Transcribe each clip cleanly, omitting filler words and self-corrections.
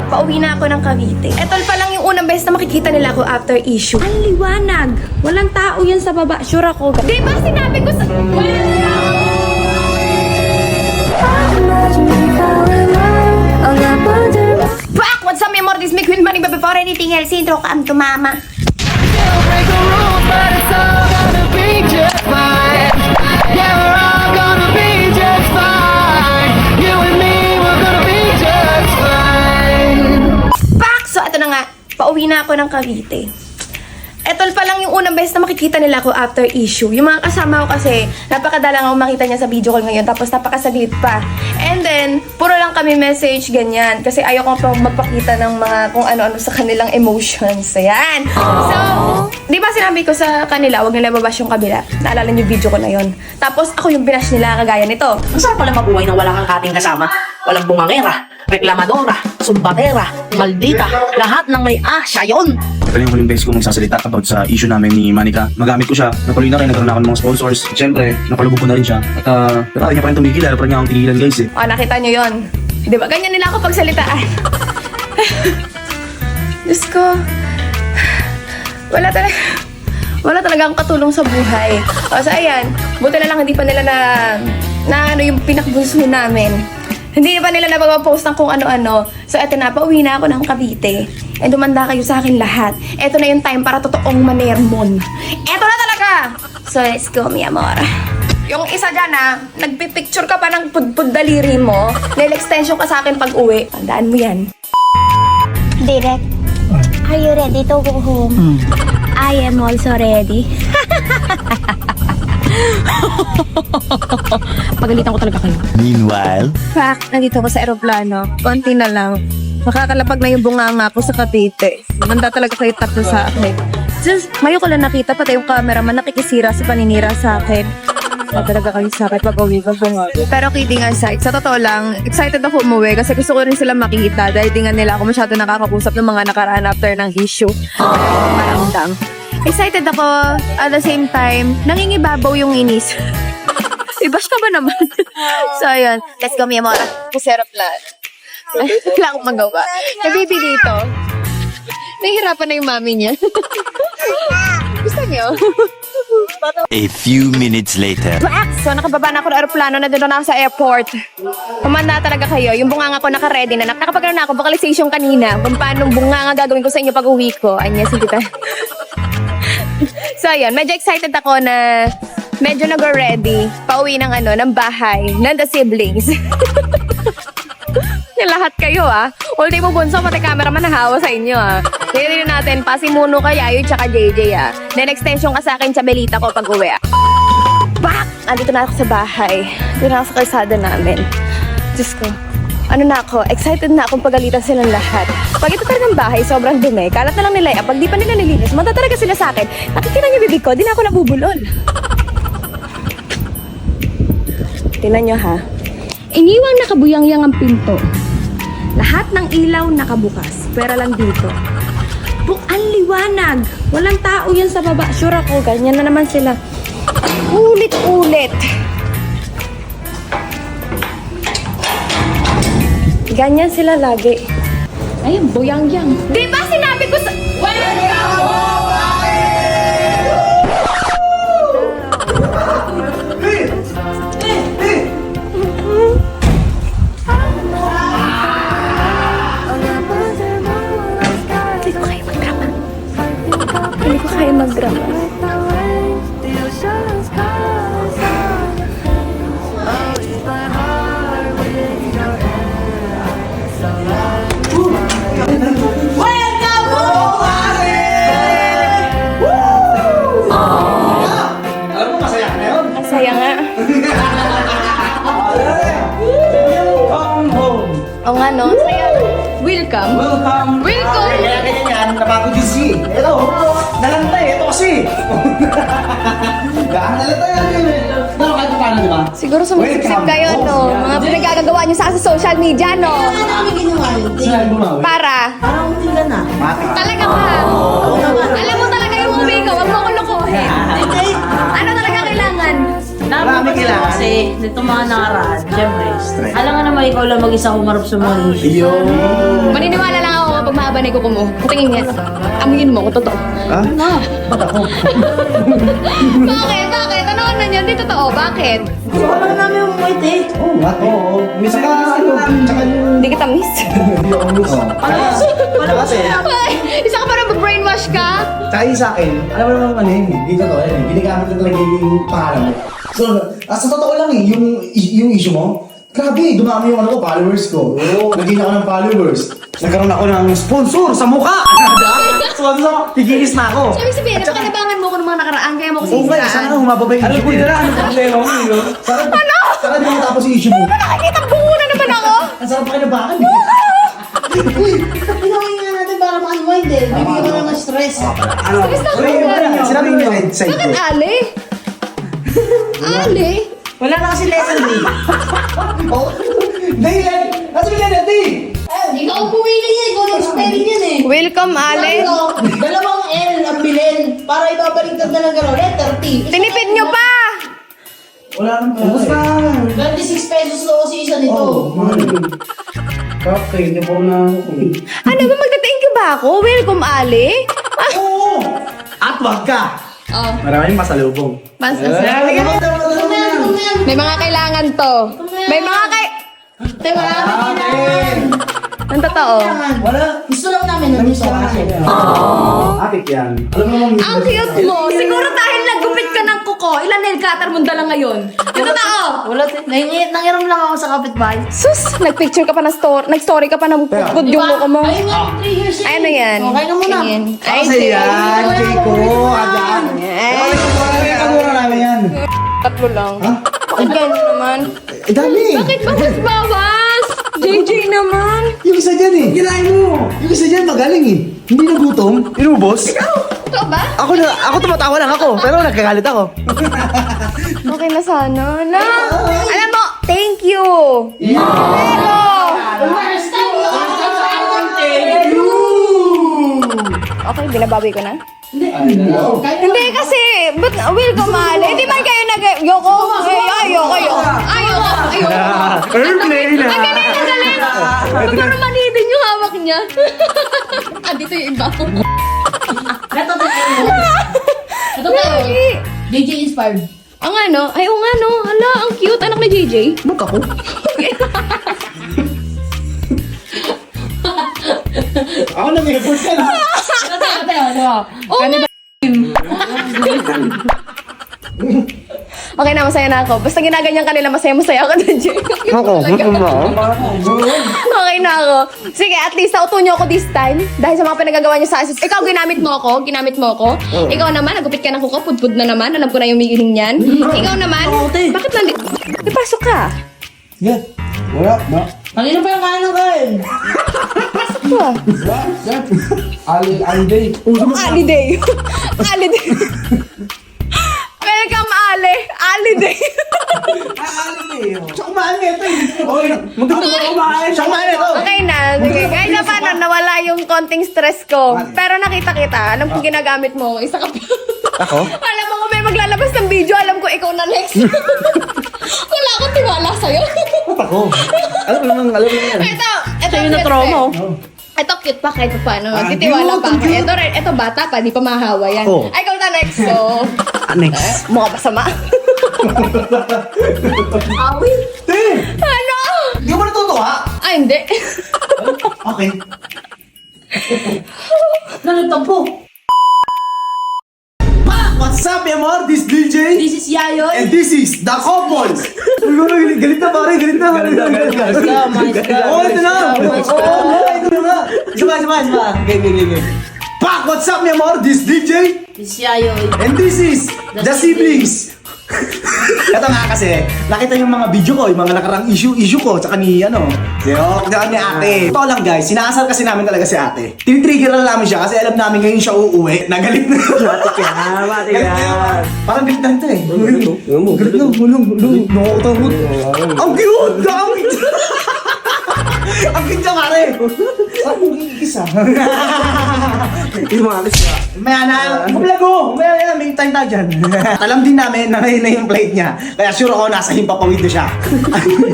pauwi na ako ng Cavite. Etol pa lang yung unang beses na makikita nila ako after issue. Ang liwanag. Walang tao yan sa baba. Sure ako. Di ba sinabi ko sa... Back! What's up, memor? This is me, Queen Money, but before anything else, intro ka to mama. Back! So, ito na nga. Pauwi na ako ng Cavite. Etol pa lang yung unang beses na makikita nila ako after issue. Yung mga kasama ko kasi, napakadalang ako makita niya sa video call ngayon, tapos napakasaglit pa. And then, puro lang kami message, ganyan. Kasi ayaw ko pa magpakita ng mga kung ano-ano sa kanilang emotions. Ayan. So, di ba sinabi ko sa kanila, huwag nila babash yung kabila. Naalala niyo video ko na yon. Tapos, ako yung binash nila kagaya nito. Ang sarap pala mabuhay nang wala kang kating kasama. Walang bungangera, reklamadora, sumbatera, maldita, lahat ng may siya yun. Ito yung huling beses ko magsasalita about sa issue namin ni Manika. Magamit ko siya. Natuloy na rin, nagkaroon ako ng mga sponsors. Siyempre, napalubog ko na rin siya. At pero ayaw niya pa rin tumigil. Ayaw pa rin niya akong tigilan, guys eh. O, nakita niyo yon. Di ba? Ganyan nila ako pagsalitaan. Diyos ko. Wala talaga akong katulong sa buhay. O, so ayan. Buti na lang hindi pa nila na ano yung pinakbunso namin. Hindi pa nila napag-post ng kung ano-ano. So, eto na, pauwi na ako ng Cavite. And dumanda kayo sa akin lahat. Eto na yung time para totoong manermon. Eto na talaga! So, let's go, mi amor. Yung isa dyan, nagpipicture ka pa ng pudpud daliri mo. Nail extension ka sa akin pag uwi. Tandaan mo yan. Direk, are you ready to go home? I am also ready. Pagalitan ko talaga kayo. Meanwhile, Fact, nandito ako sa aeroplano. Konti na lang. Makakalapag na yung bunganga ko sa Cavite. Manda talaga kayo tatlo sa akin. Just, ngayon ko lang nakita, pati yung cameraman nakikisira sa paninira sa akin. Manda talaga kayo sa akin pag uwi ko bunga. Pero kidding aside, sa totoo lang, excited ako umuwi kasi gusto ko rin sila makikita dahil di nga nila ako masyado nakakausap ng mga nakaraan after ng issue. Maramdam. Excited ako, at the same time, nangingibabaw yung inis. Ibash ka ba naman? So, ayun. Let's go, mi amor. Kasi aeroplano. Wala akong magawa. Nabibi dito. Nahihirapan na yung mami niya. Gusto niyo? a few minutes later. So, nakababa na ako ng aeroplano. Nandito na ako sa airport. Kumanda talaga kayo. Yung bunganga ko naka-ready na. Nakapagano na ako, vocalization kanina. Kung paano bunganga gagawin ko sa inyo pag uwi ko. Anya, sige ta. So, ayun. Medyo excited ako na medyo nag-ready. Pauwi ng ng bahay. Ng the siblings. Yung lahat kayo, Ultimo bunso, pati cameraman nahawa sa inyo, Tingnan natin, Pasimuno ka, Yayo, tsaka JJ, Then extension ka sa akin, Chabelita ko pag uwi, Back! Andito na ako sa bahay. Andito na ako sa kalsada namin. Diyos ko. Ano na ako, excited na akong pagalitan silang lahat. Pag ito talagang bahay, sobrang dumi. Kalat na lang nila, pag di pa nila nilinis, mata talaga sila sa akin. Nakikita niyo bibig ko, di na ako nabubulol. Tingnan niyo, Iniwang nakabuyangyang ang pinto. Lahat ng ilaw nakabukas. Pera lang dito. Ang liwanag. Walang tao yan sa baba. Sure ako, ganyan na naman sila. Ulit-ulit. Ganyan sila lagi. Ay, buyangyang. Di ba sinabi ko sa... Hindi ko kaya mag-drama. Ang saya nga. Oo nga, no? Saya. Welcome. Welcome. Kaya ganyan yan, napagod yung si. Ito, nalantay. Ito kasi. Nalantay yan. Nakakita ka na, di ba? Siguro sumisiksik kayo, no? Mga pinagagagawa niyo sa social media, no? Para? Parang utila na. Talaga ba? Alam mo talaga yung movie ko, wag mo ko lokohin. Ano talaga kailangan? Marami kailangan. Kasi nito mga nakaraan, syempre, alam nga naman ikaw lang mag-isa humarap sa mga issue. Maniniwala lang haba na yung kuko mo. Patingin nga. Amuyin mo kung totoo. Ha? Ba't ako? Bakit? Bakit? Ano na yan? Di totoo. Bakit? Wala namin yung white eh. Oo, nga. Oo. Minsan ka, tsaka Hindi kita miss. hindi ako miss. Wala kasi. Ay, isa ka pa na brainwash ka? Tsaka yung sa akin, alam mo naman ano yun, hindi totoo yan eh. Ginagamit na talaga yung pangalan mo. So, sa totoo lang eh, yung issue mo, grabe, dumami yung ano ko, followers ko. Naging ako ng followers. Nagkaroon ako ng sponsor sa mukha! Sponsor, tigilis na ako. Sabi sabihin, napakalabangan mo ko ng mga nakaraan, kaya mo ko Oo nga, sana sisiraan. humaba ba yung issue ko? Ano problema mo yun? Sana di mo tapos yung issue mo. Nakikita bungo na naman ako. Ang sarap pa kinabahan eh. Pinawin nga natin para ma-unwind eh. Bibigyan mo naman stress. Stress na ako. Sinabi mo yung side ko. Bakit Ali? Ali? Wala na kasi lesson eh. Dahil, nasa yung Lenny? Hindi ka pumili yan. Ikaw yung spelling yan eh. Welcome, Ali. Dalawang L ang bilhin para ibabaliktad na lang gano'n. Letter T. Tinipid nyo pa. Wala nang pera. Basta. 26 pesos na kasi isa nito. Okay, hindi po na ako. Ano ba, magta-thank you ba ako? Welcome, Ali. Oo! At wag ka! Oh, Maraming masalubong. basta. Halika mo! May mga kailangan to. May mga Te, wala naman yan. Ang totoo. Wala. Gusto lang namin nandito kasi. Atik yan. Alam mo naman Ang cute mo. Siguro dahil nagupit ka ng kuko. Ilan nail cutter mo dala ngayon? Yung totoo. Wala, te. Nangiram lang ako sa kapitbahay. Sus, nagpicture ka pa ng story. Nag-story ka pa ng pupod yung kuko mo. Ayun nga, 3 years Ay, ano yan? Okay na muna. Ayan. Ay, Kasi yan, Keiko, agad. Ay, Kagura namin yan. tatlo lang. Bakit gano'n naman? Eh, dami. Bakit bawas? JJ naman. Yung isa dyan eh. Kinain mo. Yung isa dyan magaling eh. Hindi nagutom. Inubos. Ito ba? Ako tumatawa lang ako. Pero nagkagalit ako. Okay na sana. Na. Alam mo, thank you. Pero, okay, binabawi ko na? Hindi kasi, but welcome, Ali. Hindi man kayo nag-yoko. Ayoko. Airplane na. Ang galing, ang galing. Siguro manidin yung hawak niya. Dito yung iba. Ito tayo. DJ inspired. Ang ano, ay o nga no, hala, ang cute, anak ni JJ. Ba't ako? Ako na may effort ka na. Oh, okay na, masaya na ako. Basta ginaganyan kanila, masaya ako na, Jay. Ako? Okay na ako. Sige, at least nauto niyo ako this time. Dahil sa mga pinagagawa niyo sa assist. Ikaw, ginamit mo ako. Ikaw naman, nagupit ka ng kuko, pudpud na naman. Alam ko na yung migiling niyan. Ikaw naman, bakit nandito? Ipasok ka. Yan. Wala. Ba? Kanina pa yung kain ng kain. Wah. Ali Ali Day. Ali Day. Welcome, Ali. Ali Day. Siya kumain nito eh. Okay. Muntik na kumain. Siya kumain nito. Okay na. Sige. Kahit na paano, nawala yung konting stress ko. Pero nakita kita. Alam ko ginagamit mo. Isa ka pa. Ako? Alam mo kung may maglalabas ng video, alam ko ikaw na next. Wala akong tiwala sa'yo. Ba't ako? Alam mo yan. Ito Sa'yo na cute trauma. pa. Ito cute pa kahit paano. Titiwala pa ako. Ito bata pa, di pa mahawa yan. Oh. Ay, ikaw na next. So, Next. mukha masama. Awit. Ano? Hindi ko ba natutuwa? Ay, hindi. Okay. Nalagtagpo. What's up, mi amor? This DJ. This is Yayoy. And this is The Couple! Galit na pare, galit na. Oo, ito na. Oo, ito na. Sama. Okay. Pak, what's up, mi amor? This DJ. This is Yayoy. And this is The Siblings. Ito nga kasi, nakita yung mga video ko, yung mga nakarang issue ko, tsaka ni, ni ate. Ito lang guys, sinasal kasi namin talaga si ate. Tinitrigger lang namin siya kasi alam namin ngayon siya uuwi. Nagalit na. Mati yan. Parang galit na ito eh. Galit na, gulong. Nakakatakot. Ang cute! Ang cute niya pare. Saan mong kikisa? Yung mga kisa. Maya na, kumlago. Maya may time tayo dyan. Alam din namin na ngayon na yung plate niya. Kaya sure ako nasa himpapawid na siya.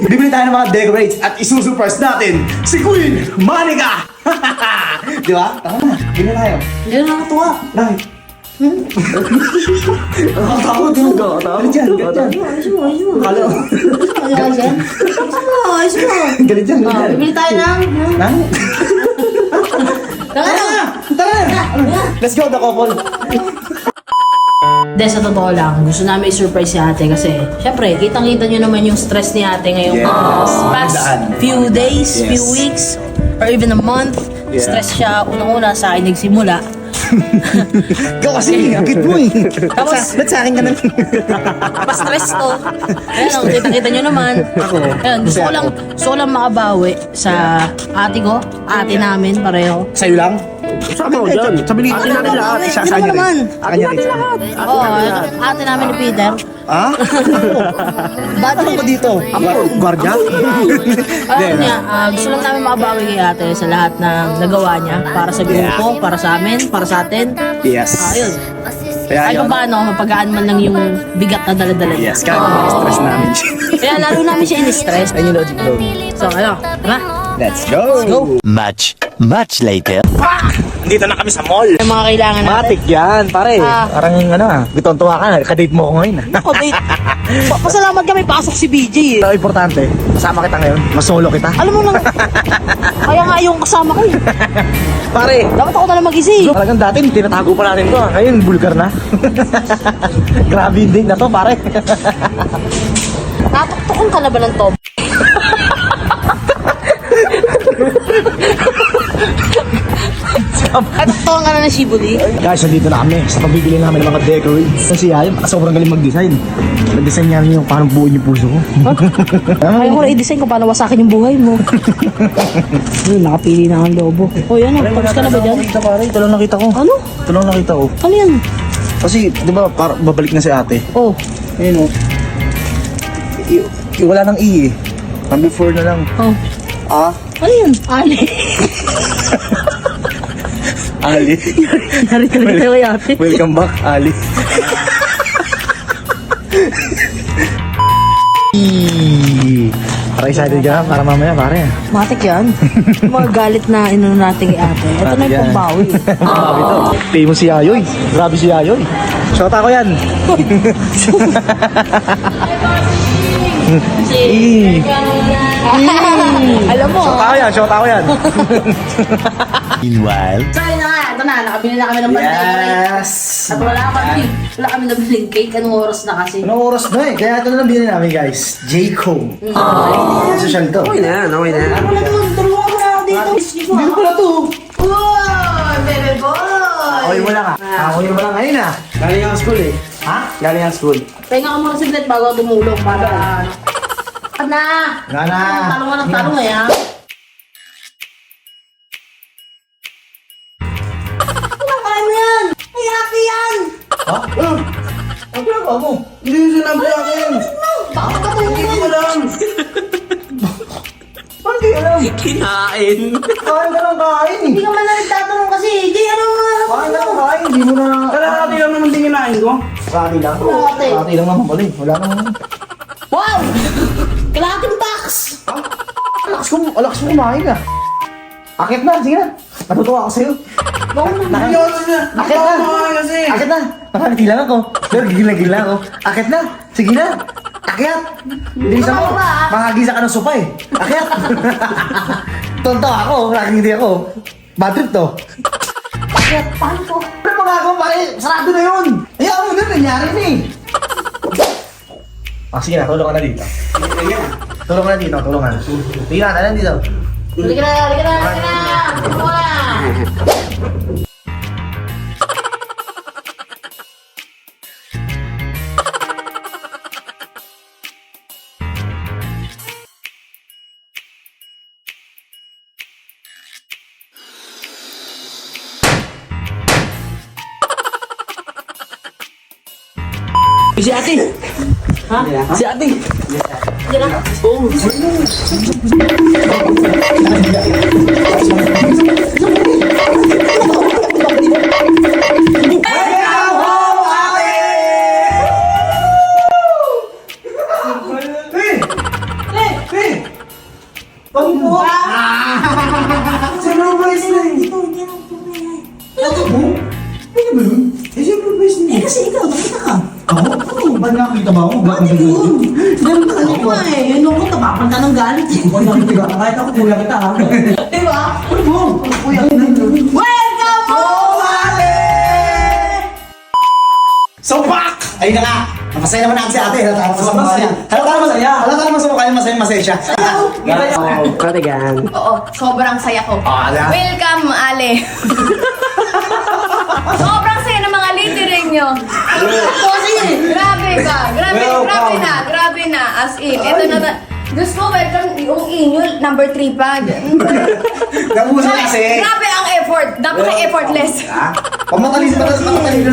Bibili tayo ng mga decorates at isusupers natin si Queen Monica! Di ba? Tama na. Ganyan tayo. Hindi na nakatuwa. Bakit? Nakakatakot yun. Galit yan. Ayos mo. Kala ko. Ayos yan. Ayos mo. Galit yan. Oh, bibili tayo ng... Nang? Tara na! Tara na! Let's go, the couple. Hindi, sa totoo lang, gusto namin i-surprise si ate kasi, syempre, kitang-kita nyo naman yung stress ni ate ngayong past few days, Yes. few weeks, or even a month. Yeah. Stress siya, unang-una sa akin nagsimula. Ikaw kasi, ang cute mo eh. Tapos- Ba't sa akin ka na? Pa-stress to. Ayan, ang kita-kita nyo naman. Ayan, gusto ko lang makabawi sa ate ko, ate namin, pareho. Sa'yo lang? Sabi mo dyan. Sabi ni ate natin lahat. Sa Hindi kanya naman. rin. Sa kanya rin. Oo, ate namin ni Peter. Ha? Ba't ako dito? Ako, gwardiya? Ayun niya, gusto lang namin makabawi kay ate sa lahat ng nagawa niya para sa grupo, para sa amin, para sa atin. Yes. Ayun. Kaya Kahit yun. pa paano, mapagaan man lang yung bigat na dala-dala niya. Yes, kahit stress namin. Kaya lalo namin siya in-stress. Ayun yung logic bro. So, ano, tara. Let's go! Go. Much later. Dito na kami sa mall. Yung mga kailangan natin. Matik yan, pare. Ah. Parang ano gutontuwa ka na. Kadate mo ako ngayon. Ako, date. Pasalamat kami, pasok si BJ eh. Ito importante. Kasama kita ngayon. Masolo kita. Alam mo lang, kaya nga yung kasama ko eh. Pare. Dapat ako na lang mag-isa eh. Talagang dati, tinatago pa natin to. Ngayon, bulgar na. Grabe yung date na to, pare. Natuktukan ka na ba ng top? Natuktukan ka na ng shibuli? Guys, nandito na kami sa pagbibili namin ng mga decorates. Kasi ayun, sobrang galing mag-design. Nag-design niya yung parang buuin yung puso ko. Kaya ko na i-design kung paano wasakin yung buhay mo. Ayun, nakapili na ang lobo. O yan, tapos ka na ba dyan? Pare, ito lang nakita ko. Ano? Ito lang nakita ko. Ano yan? Kasi, di ba, babalik na si ate. Oh, Ayun o. Wala nang E eh. Number 4 na lang. oh. Ah? Ano yan? Ali. Ali. Narito rin tayo kay ate. Welcome back, Ali. Para excited ka para mamaya pare. Matik yan. Yung mga galit na inano natin kay ate. Ito na yung pambawi. Grabe to. Famous si Ayoy. Grabe si Ayoy. Shota ko yan. Alam mo, Shota ko yan, shota ko yan. Meanwhile. so yun na nga. Ito na, nakabili na kami ng birthday. Yes. At wala kami nabiling cake. Anong oras na kasi? Anong oras na eh? Kaya ito na lang bilhin namin guys. J-Cone. Social to. Okay na, okay na. Tulungan mo na ako dito. Dito pala to. Oh, baby boy! Okay mo lang ah. Okay mo lang ngayon ah. Galing ang school eh. Ha? Galing ang school. Pahinga ka muna saglit bago ako tumulong para... Ano? Gana. Tanong ka ng tanong eh ha? Ano yan? Ay, happy yan! Ha? Ang ginagawa mo? Hindi yung sinabi akin. Bakit ka tumingin? Hindi ko alam. Paano di alam? Kinain. Kain ka lang kain eh. Hindi ka man na nagtatanong kasi. Di, ano nga? Kain ka lang kain. Hindi mo na... Kalahati lang naman din kinain ko. Kalahati lang? Kalahati. Kalahati lang naman pala eh. Wala naman. Wow! Kalahating box! Alakas mo kumain ah. Akit na, sige na. Natutuwa ako sa'yo. Akit na. Akit na. Nakangiti lang ako. Pero gigil lang ako. Akit na. Sige na. Akyat. Bilisan mo. Makagisa ka ng sopa eh. Akyat. Tonto ako. Nakangiti ako. Bad trip to. Akyat. Paano ko? Ano magagawa pare? Sarado na yun. Ayaw mo na. Nangyari na eh. Sige na. Tulong ka na dito. Tulong ka na dito. Tulong ka na. Sige na. Tanan dito. Halika na, halika na, halika na! Halika na! Si ate! Ha? Si ate! Sino ba Bakit mo? Pwede ba yun? Eh, siyempre pwede niya. Kasi ikaw, nakita ka. Ako? Oo, ba't nakakita ba ako? Bakit yun? Ganun ka kanina eh. Yun ako, tapapan ka ng galit eh. Huwag nakakita ka. Kahit ako, kuya kita ha. Diba? Ano mo? Kuya kita. Welcome home, ate! So back! Ayun na nga. Napasaya naman natin si ate. Halata naman sa masaya. Halata naman sa mukha niya masaya siya. Oo, sobrang saya ko. Ala. Welcome, Ale. Sobrang saya ng mga litiring nyo. Grabe ka. Grabe na. As in, ito na. Diyos ko, welcome yung inyo, number 3 pa. Nabusa kasi. Grabe ang effort. Dapat ay effortless. Pag matalino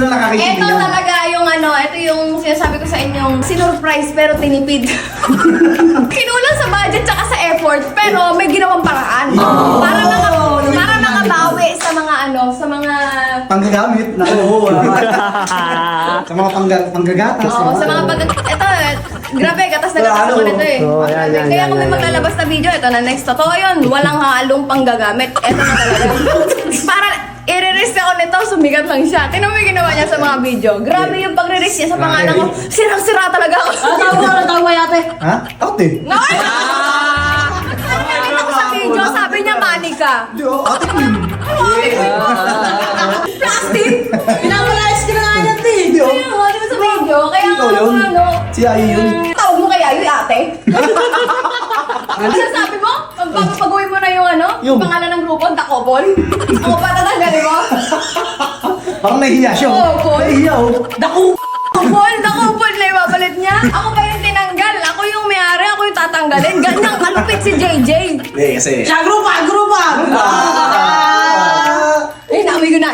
na nakakikita Ito niya. talaga yung ito yung sinasabi ko sa inyong sinurprise pero tinipid. Kinulang sa budget tsaka sa effort pero may ginawang paraan. Para makabawi sa mga sa mga Panggagamit. Sa mga panggagatas. sa mga ito, grabe, gatas na gatas ako nito eh. Kaya kung may maglalabas na video, ito na next. Totoo yun, walang halong panggagamit. Ito na talaga. Para i-release ako nito, sumigat lang siya. Tingnan mo yung ginawa niya sa mga video. Grabe yung pag-release niya sa pangalan ko. Sirang-sira talaga ako. Tawag ate. Ha? Ate. Ay! Nakita ko sa video, sabi niya manika. Di, ate Queen. Plastic! Pinawalayas ka na nga yan, te. Di, Kaya nga, di ba sa video? Kaya Ikaw nga yun. Si Ai yun. Tawag mo kaya yun, ate? Ano sabi mo? Pag-uwi mo na yung Yung- pangalan ng grupo, Dakopol? Ako pa tatanggalin mo? Parang nahihiya siya. Oo, Paul. Nahihiya oh. Dakopol na ibabalit niya? Ako pa yung tinanggal. Ako yung may-ari, ako yung tatanggalin. Ganyang kalupit si JJ. Eh, kasi. Siya, grupa! Eh, naamoy ko na.